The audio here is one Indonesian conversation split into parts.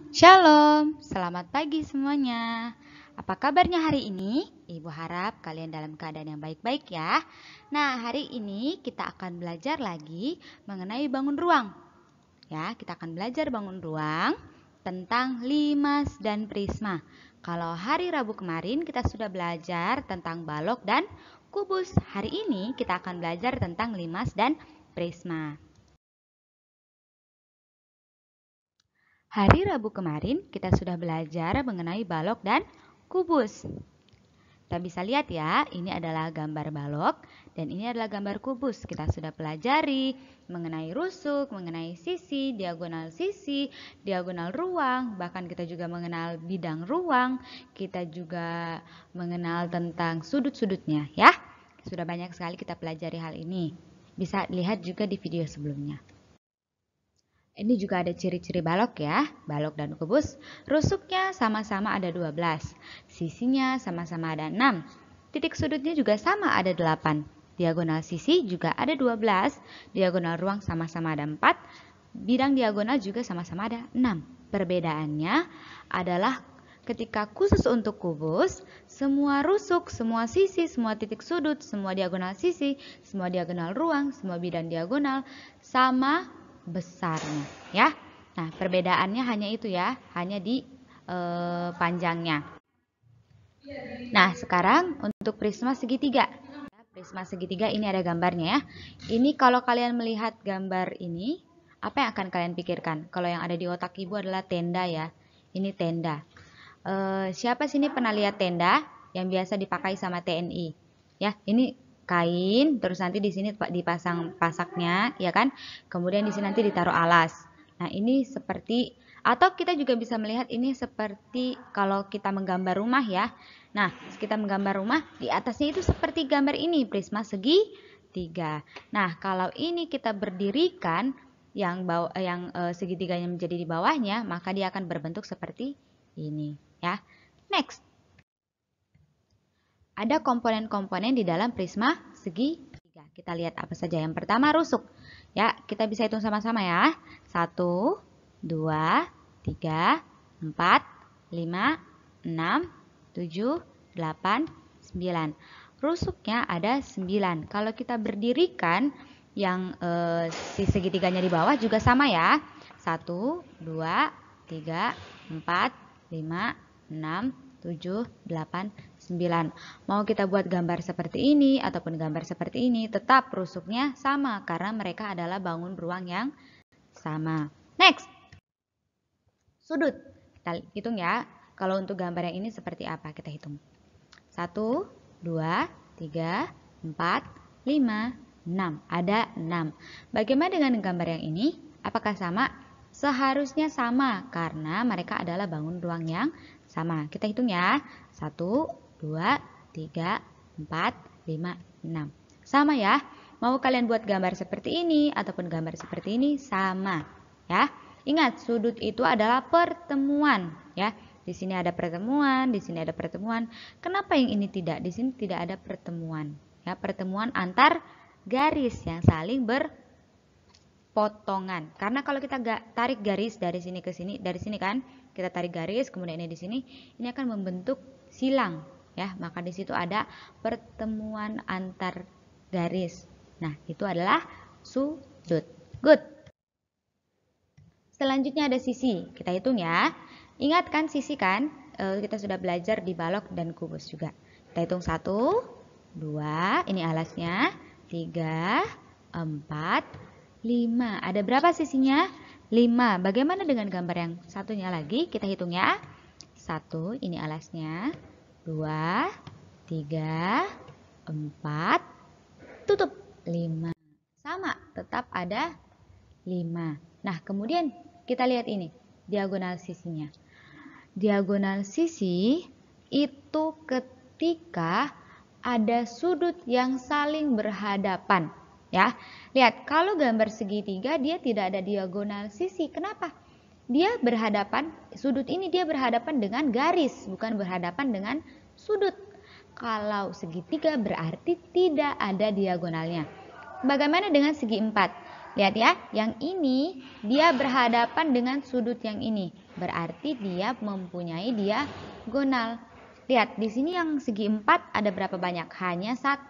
Shalom, selamat pagi semuanya. Apa kabarnya hari ini? Ibu harap kalian dalam keadaan yang baik-baik ya. Nah, hari ini kita akan belajar lagi mengenai bangun ruang. Ya, kita akan belajar bangun ruang tentang limas dan prisma. Kalau hari Rabu kemarin kita sudah belajar tentang balok dan kubus. Hari ini kita akan belajar tentang limas dan prisma. Hari Rabu kemarin kita sudah belajar mengenai balok dan kubus. Kita bisa lihat ya, ini adalah gambar balok dan ini adalah gambar kubus. Kita sudah pelajari mengenai rusuk, mengenai sisi, diagonal ruang, bahkan kita juga mengenal bidang ruang. Kita juga mengenal tentang sudut-sudutnya ya. Sudah banyak sekali kita pelajari hal ini. Bisa lihat juga di video sebelumnya. Ini juga ada ciri-ciri balok ya, balok dan kubus. Rusuknya sama-sama ada 12, sisinya sama-sama ada 6, titik sudutnya juga sama ada 8, diagonal sisi juga ada 12, diagonal ruang sama-sama ada 4, bidang diagonal juga sama-sama ada 6. Perbedaannya adalah ketika khusus untuk kubus, semua rusuk, semua sisi, semua titik sudut, semua diagonal sisi, semua diagonal ruang, semua bidang diagonal sama besarnya ya. Nah, perbedaannya hanya itu ya, hanya di panjangnya. Nah, sekarang untuk prisma segitiga. Prisma segitiga ini ada gambarnya ya. Ini kalau kalian melihat gambar ini, apa yang akan kalian pikirkan? Kalau yang ada di otak ibu adalah tenda ya. Ini tenda. Siapa sini pernah lihat tenda yang biasa dipakai sama TNI? Ya, ini kain, terus nanti di sini dipasang pasaknya, ya kan? Kemudian di sini nanti ditaruh alas. Nah, ini seperti, atau kita juga bisa melihat ini seperti kalau kita menggambar rumah ya. Nah, kita menggambar rumah, di atasnya itu seperti gambar ini, prisma segitiga. Nah, kalau ini kita berdirikan, yang segitiganya menjadi di bawahnya, maka dia akan berbentuk seperti ini ya. Next. Ada komponen-komponen di dalam prisma segitiga. Kita lihat apa saja. Yang pertama rusuk. Ya, kita bisa hitung sama-sama ya. 1, 2, 3, 4, 5, 6, 7, 8, 9. Rusuknya ada 9. Kalau kita berdirikan yang si segitiganya di bawah juga sama ya. 1, 2, 3, 4, 5, 6, 7, 8, 9. Mau kita buat gambar seperti ini ataupun gambar seperti ini, tetap rusuknya sama karena mereka adalah bangun ruang yang sama. Next. Sudut. Kita hitung ya. Kalau untuk gambar yang ini seperti apa? Kita hitung. 1, 2, 3, 4, 5, 6. Ada 6. Bagaimana dengan gambar yang ini? Apakah sama? Seharusnya sama karena mereka adalah bangun ruang yang sama. Kita hitung ya. 1, 2, 3, 4, 5, 6. Sama ya. Mau kalian buat gambar seperti ini ataupun gambar seperti ini, sama ya. Ingat, sudut itu adalah pertemuan ya. Di sini ada pertemuan, di sini ada pertemuan. Kenapa yang ini tidak? Di sini tidak ada pertemuan ya. Pertemuan antar garis yang saling berpotongan. Karena kalau kita tarik garis dari sini ke sini, dari sini kan, kita tarik garis, kemudian ini di sini, ini akan membentuk silang ya. Maka di situ ada pertemuan antar garis. Nah, itu adalah sudut. Good. Selanjutnya ada sisi. Kita hitung ya. Ingat kan sisi kan? Kita sudah belajar di balok dan kubus juga. Kita hitung 1, 2, ini alasnya, 3, 4, 5. Ada berapa sisinya? 5. Bagaimana dengan gambar yang satunya lagi? Kita hitung ya. 1, ini alasnya, 2, 3, 4, tutup 5. Sama, tetap ada 5. Nah, kemudian kita lihat ini, diagonal sisinya. Diagonal sisi itu ketika ada sudut yang saling berhadapan. Ya, lihat kalau gambar segitiga dia tidak ada diagonal sisi. Kenapa? Dia berhadapan, sudut ini dia berhadapan dengan garis, bukan berhadapan dengan sudut. Kalau segitiga berarti tidak ada diagonalnya. Bagaimana dengan segi 4? Lihat ya, yang ini dia berhadapan dengan sudut yang ini. Berarti dia mempunyai diagonal. Lihat, di sini yang segi 4 ada berapa banyak? Hanya 1.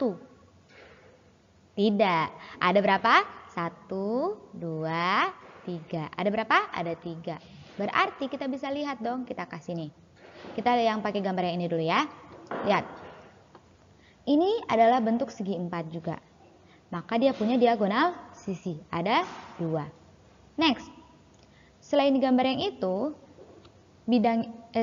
Tidak. Ada berapa? 1, 2, 3. Ada berapa? Ada 3. Berarti kita bisa lihat dong, kita kasih nih. Kita yang pakai gambar yang ini dulu ya. Lihat. Ini adalah bentuk segi 4 juga. Maka dia punya diagonal sisi. Ada 2. Next. Selain gambar yang itu,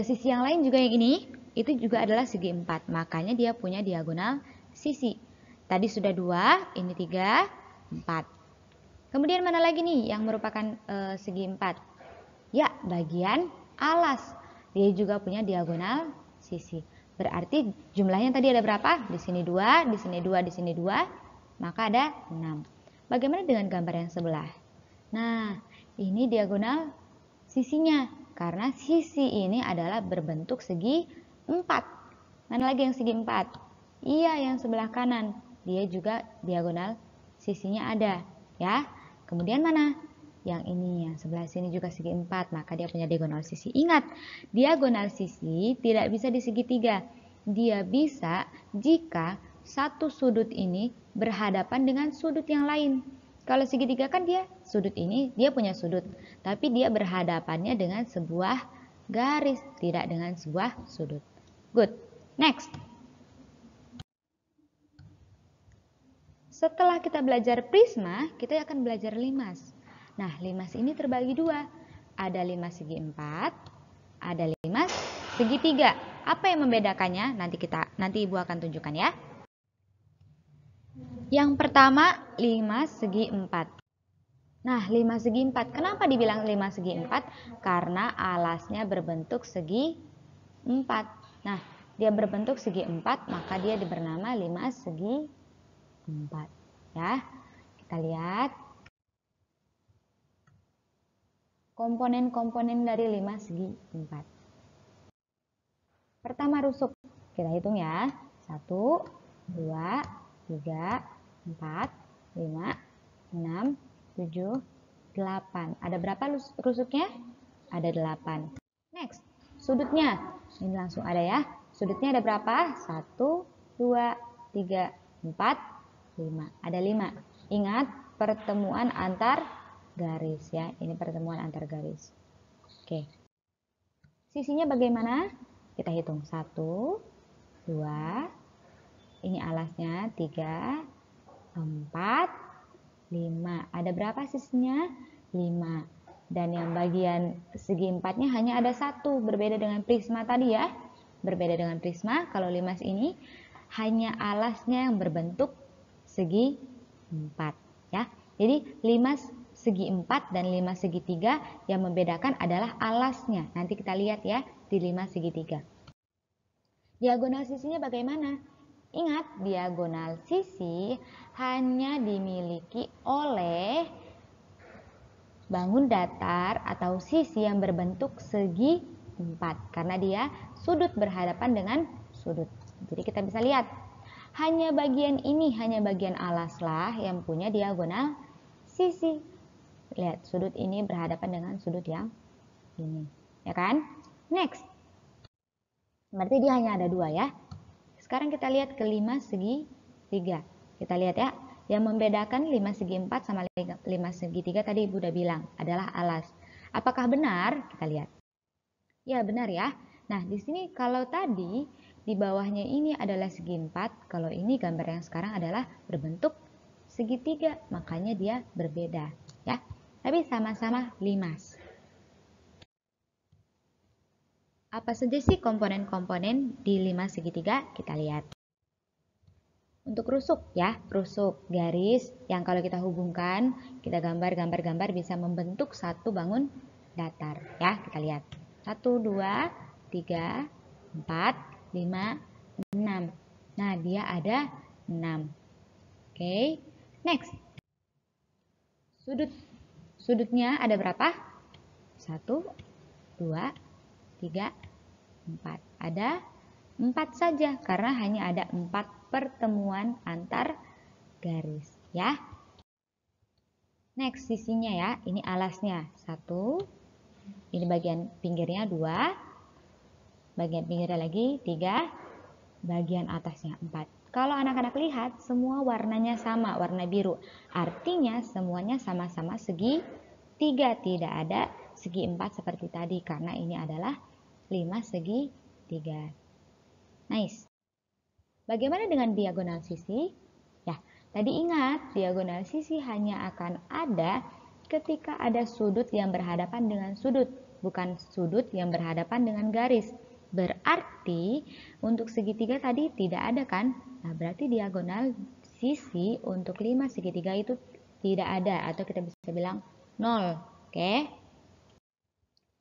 sisi yang lain juga yang ini, itu juga adalah segi 4. Makanya dia punya diagonal sisi. Tadi sudah 2, ini 3, 4. Kemudian mana lagi nih yang merupakan segi 4? Ya, bagian alas. Dia juga punya diagonal sisi. Berarti jumlahnya tadi ada berapa? Di sini 2, di sini 2, di sini 2. Maka ada 6. Bagaimana dengan gambar yang sebelah? Nah, ini diagonal sisinya. Karena sisi ini adalah berbentuk segi 4. Mana lagi yang segi 4? Iya, yang sebelah kanan. Dia juga diagonal sisinya ada. Ya. Kemudian mana? Yang ini, yang sebelah sini juga segi 4. Maka dia punya diagonal sisi. Ingat, diagonal sisi tidak bisa di segitiga. Dia bisa jika satu sudut ini berhadapan dengan sudut yang lain. Kalau segitiga kan dia sudut ini, dia punya sudut. Tapi dia berhadapannya dengan sebuah garis, tidak dengan sebuah sudut. Good. Next. Setelah kita belajar prisma, kita akan belajar limas. Nah, limas ini terbagi 2. Ada limas segi 4, ada limas segi 3. Apa yang membedakannya? Nanti Ibu akan tunjukkan ya. Yang pertama, limas segi 4. Nah, limas segi 4. Kenapa dibilang limas segi 4? Karena alasnya berbentuk segi 4. Nah, dia berbentuk segi 4, maka dia bernama limas segi 4. Ya, kita lihat komponen-komponen dari limas segi 4. Pertama, rusuk. Kita hitung ya. 1, 2, 3, 4, 5, 6, 7, 8. Ada berapa rusuknya? Ada 8. Next, sudutnya. Ini langsung ada ya. Sudutnya ada berapa? 1, 2, 3, 4, 5. Ada 5. Ingat, pertemuan antar garis ya. Ini pertemuan antar garis. Oke. Sisinya bagaimana? Kita hitung. 1, 2, ini alasnya 3, 4, 5. Ada berapa sisinya? 5. Dan yang bagian segi 4-nya hanya ada 1. Berbeda dengan prisma tadi ya. Berbeda dengan prisma, kalau limas ini hanya alasnya yang berbentuk segi 4 ya. Jadi limas segi 4 dan limas segi 3 yang membedakan adalah alasnya. Nanti kita lihat ya di limas segi 3. Diagonal sisinya bagaimana? Ingat, diagonal sisi hanya dimiliki oleh bangun datar atau sisi yang berbentuk segi 4. Karena dia sudut berhadapan dengan sudut. Jadi kita bisa lihat, hanya bagian ini, hanya bagian alaslah yang punya diagonal sisi. Lihat, sudut ini berhadapan dengan sudut yang ini. Ya kan? Next. Berarti dia hanya ada 2 ya. Sekarang kita lihat ke limas segi 3. Kita lihat ya, yang membedakan limas segi 4 sama limas segi 3 tadi Ibu udah bilang adalah alas. Apakah benar? Kita lihat. Ya, benar ya. Nah, di sini kalau tadi di bawahnya ini adalah segi 4, kalau ini gambar yang sekarang adalah berbentuk segi 3, makanya dia berbeda ya. Tapi sama-sama limas. Apa saja sih komponen-komponen di limas segitiga? Kita lihat. Untuk rusuk ya, rusuk garis yang kalau kita hubungkan, kita gambar bisa membentuk satu bangun datar ya. Kita lihat. 1, 2, 3, 4, 5, 6. Nah, dia ada 6. Oke. Next. Sudutnya ada berapa? 1, 2, 3, 4. Ada 4 saja karena hanya ada 4 pertemuan antar garis ya. Next, sisinya ya, ini alasnya 1, ini bagian pinggirnya 2, bagian pinggirnya lagi 3, bagian atasnya 4. Kalau anak-anak lihat, semua warnanya sama, warna biru. Artinya semuanya sama-sama segi 3, tidak ada segi 4 seperti tadi, karena ini adalah 5 segi 3. Nice. Bagaimana dengan diagonal sisi? Ya, tadi ingat, diagonal sisi hanya akan ada ketika ada sudut yang berhadapan dengan sudut, bukan sudut yang berhadapan dengan garis. Berarti untuk segitiga tadi tidak ada kan? Nah, berarti diagonal sisi untuk 5 segitiga itu tidak ada, atau kita bisa bilang 0. Oke?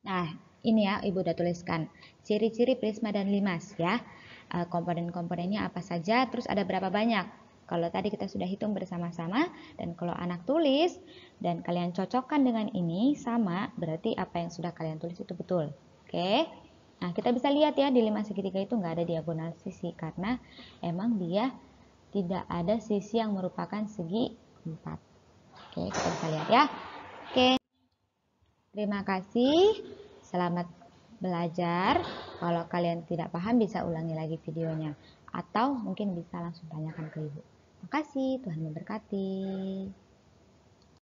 Nah, ini ya Ibu udah tuliskan ciri-ciri prisma dan limas ya. Komponen-komponennya apa saja, terus ada berapa banyak. Kalau tadi kita sudah hitung bersama-sama, dan kalau anak tulis dan kalian cocokkan dengan ini sama, berarti apa yang sudah kalian tulis itu betul. Oke? Nah, kita bisa lihat ya di 5 segitiga itu nggak ada diagonal sisi karena emang dia tidak ada sisi yang merupakan segi 4. Oke, kita bisa lihat ya. Oke. Terima kasih. Selamat belajar. Kalau kalian tidak paham bisa ulangi lagi videonya atau mungkin bisa langsung tanyakan ke ibu. Terima kasih, Tuhan memberkati.